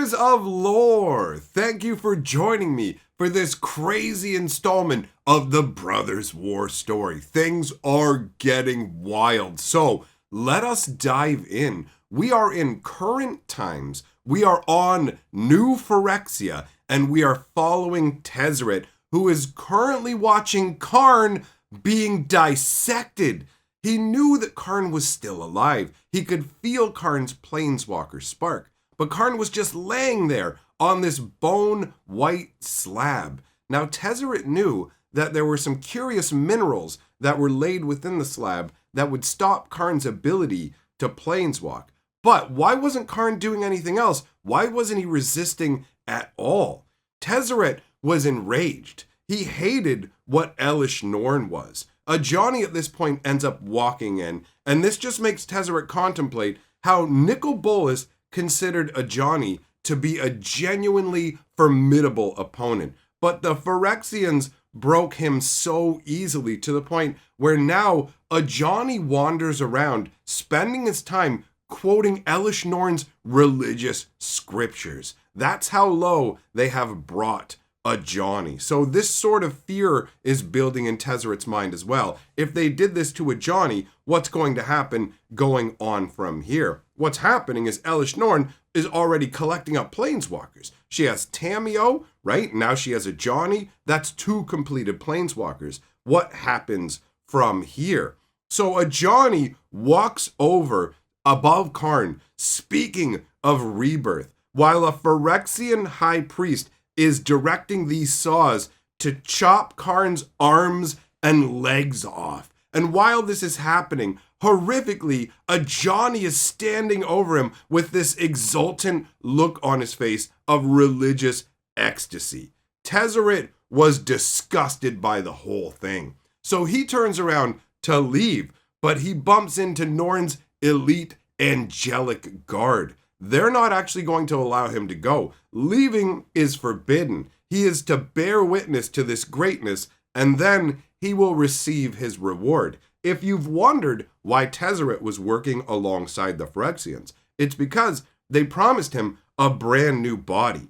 Lovers of lore, thank you for joining me for this crazy installment of the Brothers' War story. Things are getting wild, so let us dive in. We are in current times. We are on New Phyrexia, and we are following Tezzeret, who is currently watching Karn being dissected. He knew that Karn was still alive. He could feel Karn's planeswalker spark. But Karn was just laying there on this bone-white slab. Now, Tezzeret knew that there were some curious minerals that were laid within the slab that would stop Karn's ability to planeswalk. But why wasn't Karn doing anything else? Why wasn't he resisting at all? Tezzeret was enraged. He hated what Elesh Norn was. Ajani at this point ends up walking in, and this just makes Tezzeret contemplate how Nicol Bolas considered Ajani to be a genuinely formidable opponent. But the Phyrexians broke him so easily to the point where now Ajani wanders around, spending his time quoting Elesh Norn's religious scriptures. That's how low they have brought Ajani. So this sort of fear is building in Tezzeret's mind as well. If they did this to Ajani, what's going to happen going on from here? What's happening is Elesh Norn is already collecting up planeswalkers. She has Tamiyo, right? Now she has Ajani. That's 2 completed planeswalkers. What happens from here? So Ajani walks over above Karn, speaking of rebirth, while a Phyrexian high priest is directing these saws to chop Karn's arms and legs off. And while this is happening, horrifically, Ajani is standing over him with this exultant look on his face of religious ecstasy. Tezzeret was disgusted by the whole thing. So he turns around to leave, but he bumps into Norn's elite angelic guard. They're not actually going to allow him to go. Leaving is forbidden. He is to bear witness to this greatness, and then he will receive his reward. If you've wondered why Tezzeret was working alongside the Phyrexians, it's because they promised him a brand new body.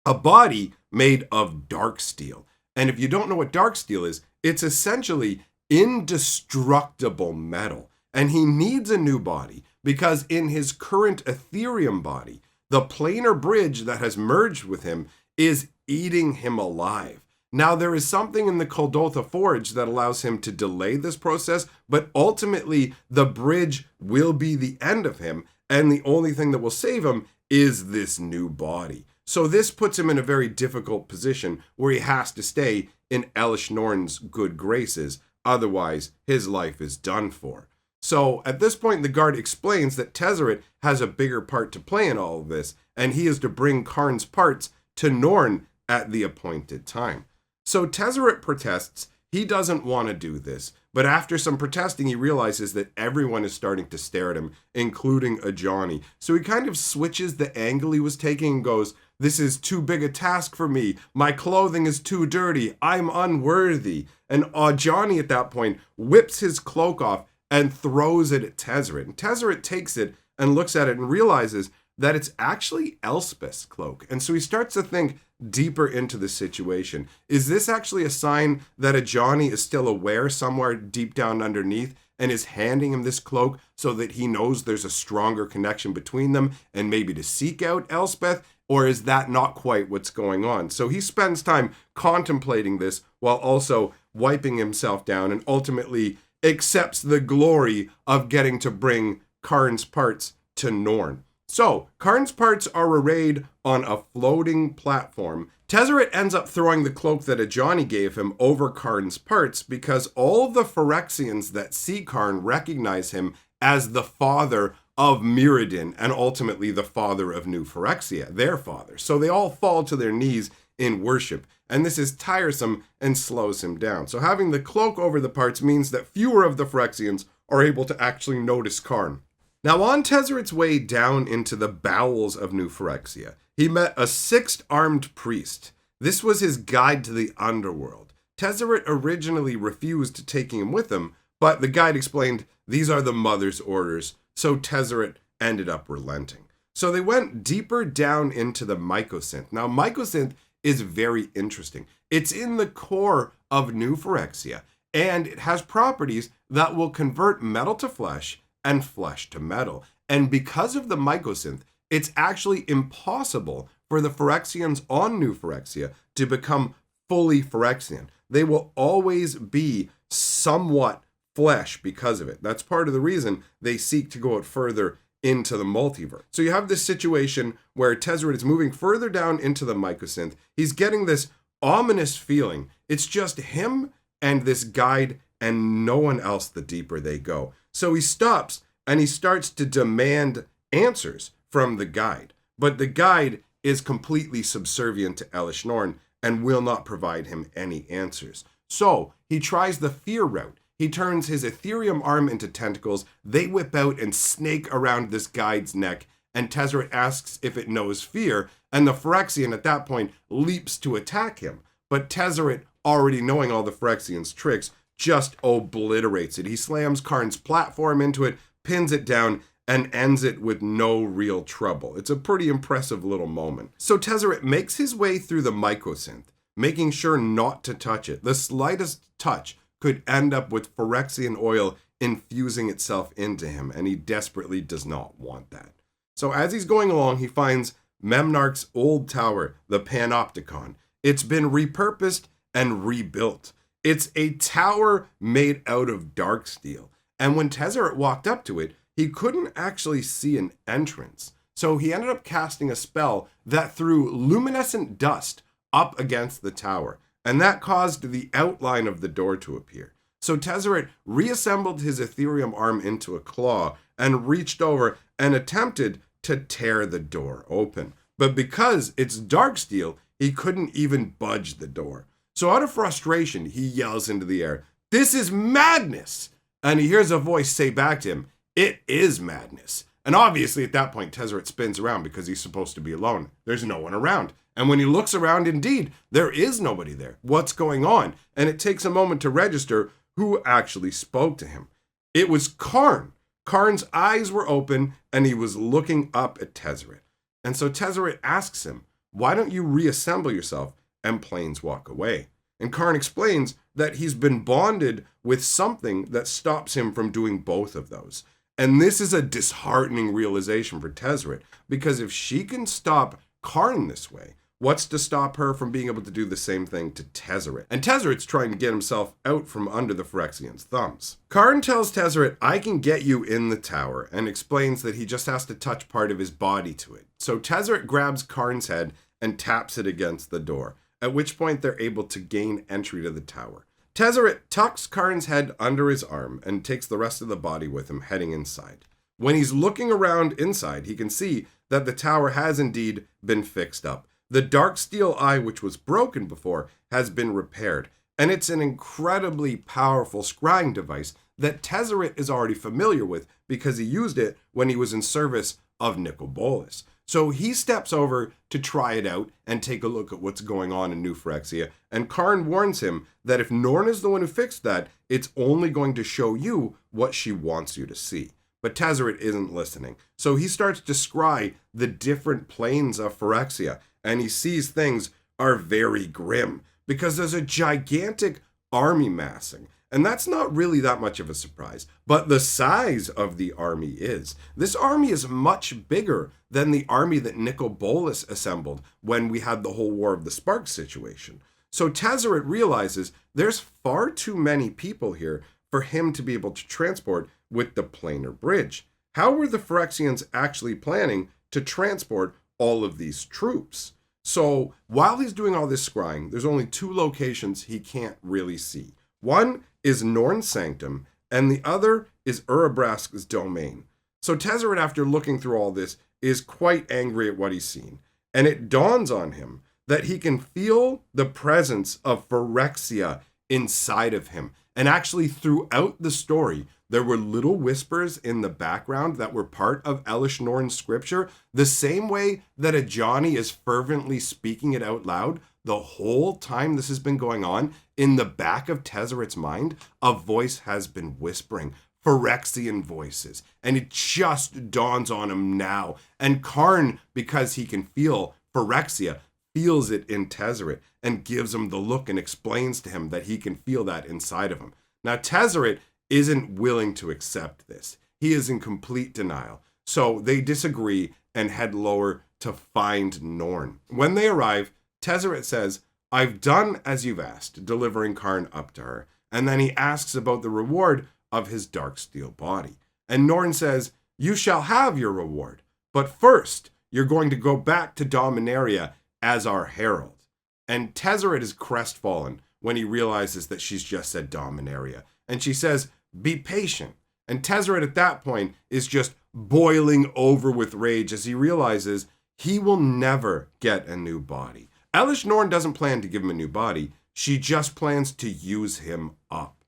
A body made of dark steel. And if you don't know what dark steel is, it's essentially indestructible metal. And he needs a new body because in his current Ethereum body, the planar bridge that has merged with him is eating him alive. Now, there is something in the Kuldotha Forge that allows him to delay this process, but ultimately the bridge will be the end of him, and the only thing that will save him is this new body. So this puts him in a very difficult position where he has to stay in Elesh Norn's good graces, otherwise his life is done for. So at this point, the guard explains that Tezzeret has a bigger part to play in all of this, and he is to bring Karn's parts to Norn at the appointed time. So Tezzeret protests. He doesn't want to do this, but after some protesting, he realizes that everyone is starting to stare at him, including Ajani. So he kind of switches the angle he was taking and goes, "This is too big a task for me. My clothing is too dirty. I'm unworthy." And Ajani at that point whips his cloak off and throws it at Tezzeret. And Tezzeret takes it and looks at it and realizes that it's actually Elspeth's cloak. And so he starts to think deeper into the situation. Is this actually a sign that Ajani is still aware somewhere deep down underneath and is handing him this cloak so that he knows there's a stronger connection between them and maybe to seek out Elspeth? Or is that not quite what's going on? So he spends time contemplating this while also wiping himself down and ultimately accepts the glory of getting to bring Karn's parts to Norn. So, Karn's parts are arrayed on a floating platform. Tezzeret ends up throwing the cloak that Ajani gave him over Karn's parts because all of the Phyrexians that see Karn recognize him as the father of Mirrodin and ultimately the father of New Phyrexia, their father. So they all fall to their knees in worship, and this is tiresome and slows him down. So having the cloak over the parts means that fewer of the Phyrexians are able to actually notice Karn. Now, on Tezzeret's way down into the bowels of New Phyrexia, he met a 6-armed priest. This was his guide to the underworld. Tezzeret originally refused taking him with him, but the guide explained these are the mother's orders, so Tezzeret ended up relenting. So they went deeper down into the mycosynth. Now, mycosynth is very interesting. It's in the core of New Phyrexia, and it has properties that will convert metal to flesh and flesh to metal. And because of the mycosynth, it's actually impossible for the Phyrexians on New Phyrexia to become fully Phyrexian. They will always be somewhat flesh because of it. That's part of the reason they seek to go out further into the multiverse. So you have this situation where Tezzeret is moving further down into the mycosynth. He's getting this ominous feeling. It's just him and this guide and no one else the deeper they go. So he stops and he starts to demand answers from the guide. But the guide is completely subservient to Elesh Norn and will not provide him any answers. So he tries the fear route. He turns his Ethereum arm into tentacles. They whip out and snake around this guide's neck, and Tezzeret asks if it knows fear, and the Phyrexian at that point leaps to attack him. But Tezzeret, already knowing all the Phyrexian's tricks, just obliterates it. He slams Karn's platform into it, pins it down, and ends it with no real trouble. It's a pretty impressive little moment. So Tezzeret makes his way through the mycosynth, making sure not to touch it. The slightest touch could end up with Phyrexian oil infusing itself into him, and he desperately does not want that. So as he's going along, he finds Memnarch's old tower, the Panopticon. It's been repurposed and rebuilt. It's a tower made out of dark steel, and when Tezzeret walked up to it, he couldn't actually see an entrance. So he ended up casting a spell that threw luminescent dust up against the tower, and that caused the outline of the door to appear. So Tezzeret reassembled his Ethereum arm into a claw and reached over and attempted to tear the door open. But because it's dark steel, he couldn't even budge the door. So out of frustration, he yells into the air, "This is madness!" And he hears a voice say back to him, "It is madness." And obviously at that point, Tezzeret spins around because he's supposed to be alone. There's no one around. And when he looks around, indeed, there is nobody there. What's going on? And it takes a moment to register who actually spoke to him. It was Karn. Karn's eyes were open, and he was looking up at Tezzeret. And so Tezzeret asks him, "Why don't you reassemble yourself and planeswalk away?" And Karn explains that he's been bonded with something that stops him from doing both of those. And this is a disheartening realization for Tezzeret, because if she can stop Karn this way, what's to stop her from being able to do the same thing to Tezzeret? And Tezzeret's trying to get himself out from under the Phyrexian's thumbs. Karn tells Tezzeret, "I can get you in the tower," and explains that he just has to touch part of his body to it. So Tezzeret grabs Karn's head and taps it against the door, at which point they're able to gain entry to the tower. Tezzeret tucks Karn's head under his arm and takes the rest of the body with him, heading inside. When he's looking around inside, he can see that the tower has indeed been fixed up. The dark steel eye, which was broken before, has been repaired, and it's an incredibly powerful scrying device that Tezzeret is already familiar with because he used it when he was in service of Nicol Bolas. So he steps over to try it out and take a look at what's going on in New Phyrexia, and Karn warns him that if Norn is the one who fixed that, it's only going to show you what she wants you to see. But Tezzeret isn't listening, so he starts to scry the different planes of Phyrexia, and he sees things are very grim because there's a gigantic army massing. And that's not really that much of a surprise, but the size of the army is. This army is much bigger than the army that Nicol Bolas assembled when we had the whole War of the Sparks situation. So Tezzeret realizes there's far too many people here for him to be able to transport with the planar bridge. How were the Phyrexians actually planning to transport all of these troops? So while he's doing all this scrying, there's only two locations he can't really see. One is Norn's sanctum, and the other is Urabrask's domain. So Tezzeret, after looking through all this, is quite angry at what he's seen. And it dawns on him that he can feel the presence of Phyrexia inside of him. And actually, throughout the story, there were little whispers in the background that were part of Elesh Norn's scripture, the same way that a Johnny is fervently speaking it out loud. The whole time this has been going on, in the back of Tezzeret's mind, a voice has been whispering, Phyrexian voices. And it just dawns on him now. And Karn, because he can feel Phyrexia, feels it in Tezzeret and gives him the look and explains to him that he can feel that inside of him. Now, Tezzeret isn't willing to accept this. He is in complete denial. So they disagree and head lower to find Norn. When they arrive, Tezzeret says, "I've done as you've asked," delivering Karn up to her. And then he asks about the reward of his dark steel body. And Norn says, "You shall have your reward, but first you're going to go back to Dominaria as our herald." And Tezzeret is crestfallen when he realizes that she's just said Dominaria. And she says, "Be patient." And Tezzeret at that point is just boiling over with rage as he realizes he will never get a new body. Elesh Norn doesn't plan to give him a new body. She just plans to use him up.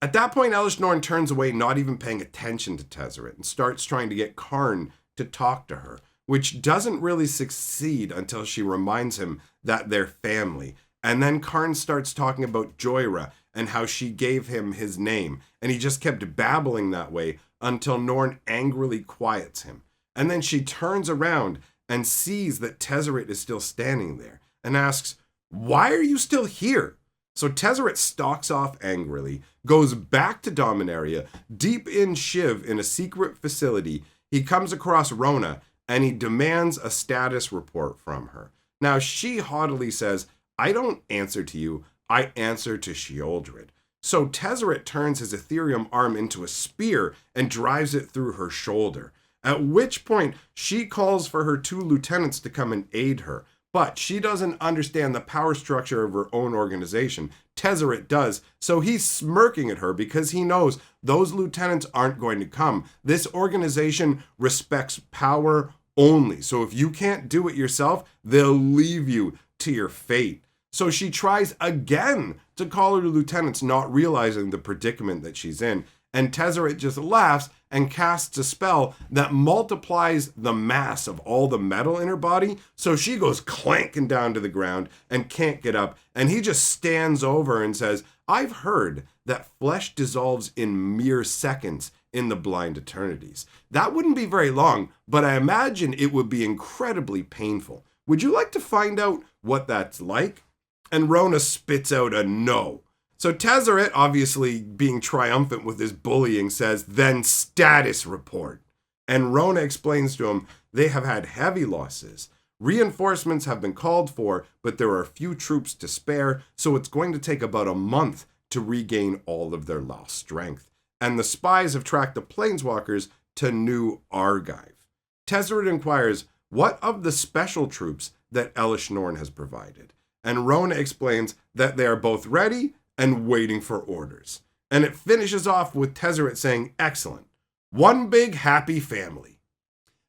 At that point, Elesh Norn turns away, not even paying attention to Tezzeret, and starts trying to get Karn to talk to her, which doesn't really succeed until she reminds him that they're family. And then Karn starts talking about Joyra and how she gave him his name, and he just kept babbling that way until Norn angrily quiets him. And then she turns around and sees that Tezzeret is still standing there and asks, "Why are you still here?" So Tezzeret stalks off angrily, goes back to Dominaria. Deep in Shiv, in a secret facility, he comes across Rona and he demands a status report from her. Now she haughtily says, "I don't answer to you, I answer to Sheoldred." So Tezzeret turns his Ethereum arm into a spear and drives it through her shoulder. At which point she calls for her 2 lieutenants to come and aid her. But she doesn't understand the power structure of her own organization. Tezzeret does, so he's smirking at her because he knows those lieutenants aren't going to come. This organization respects power only. So if you can't do it yourself, they'll leave you to your fate. So she tries again to call her lieutenants, not realizing the predicament that she's in. And Tezzeret just laughs and casts a spell that multiplies the mass of all the metal in her body. So she goes clanking down to the ground and can't get up. And he just stands over and says, "I've heard that flesh dissolves in mere seconds in the blind eternities. That wouldn't be very long, but I imagine it would be incredibly painful. Would you like to find out what that's like?" And Rona spits out a no. So Tezzeret, obviously being triumphant with his bullying, says, "Then status report." And Rona explains to him they have had heavy losses. Reinforcements have been called for, but there are few troops to spare, so it's going to take about a month to regain all of their lost strength. And the spies have tracked the planeswalkers to New Argive. Tezzeret inquires, what of the special troops that Elesh Norn has provided? And Rona explains that they are both ready and waiting for orders. And it finishes off with Tezzeret saying, "Excellent. One big happy family."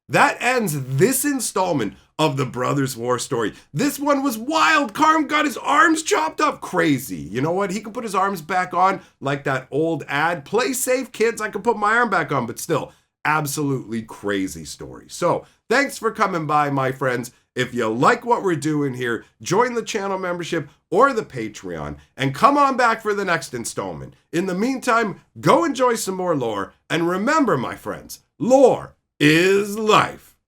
That ends this installment of the Brothers War story. This one was wild. Karn got his arms chopped up. Crazy. You know what? He could put his arms back on like that old ad. Play safe, kids. I could put my arm back on, but still, absolutely crazy story. So, thanks for coming by, my friends. If you like what we're doing here, join the channel membership or the Patreon and come on back for the next installment. In the meantime, go enjoy some more lore. And remember, my friends, lore is life.